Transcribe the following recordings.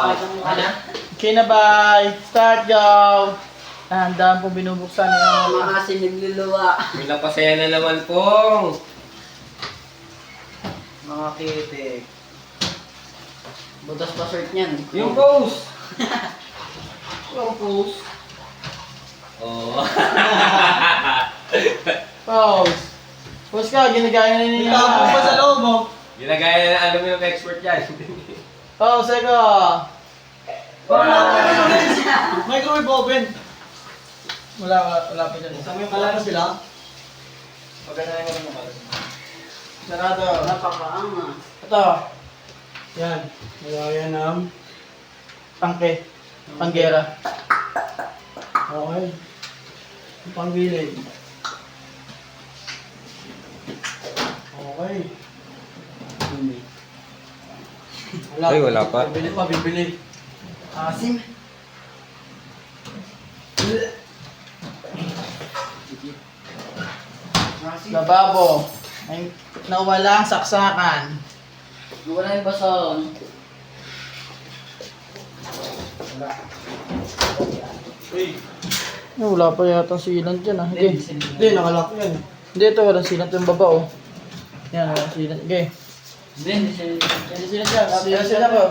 pangit ng mukha na. Okay na, bye. Start, go. Dahan-dahan pong binubuksan niyo. Mga asin nagluluwa. May napasaya na naman pong. Mga kitik. Butas pa shirt niyan. Yung pose. Yung pose. Oo. Pause. Pause ka, ginagaya na nila. Tapos pa sa loob mo. Ginagaya na alam mo yung expert yan. Pause, eko. Microwave oven. Wala pa dyan. Sa may pala na sila. Maganda na yung mga sarado. Napakaanga. Ito. Yan. Nagaya ng tangke. Panggera. Okay. Panggilid. Okay. Ay, wala pa. Bibili. Asim. Lababo. Ay, nawalang saksakan. Wala yung bason. Wala pa yata silant dyan ah. Okay. Hindi, nakalak yan. Hindi, ito walang silant yung baba oh. Yan, walang silant. Okay. Hindi siya dyan. Silant ko.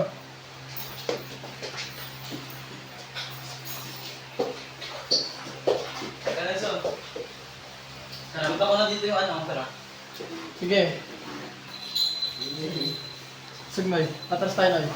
Punta ko na dito yung ano, pera. Sige. Sigmoy, atras tayo na.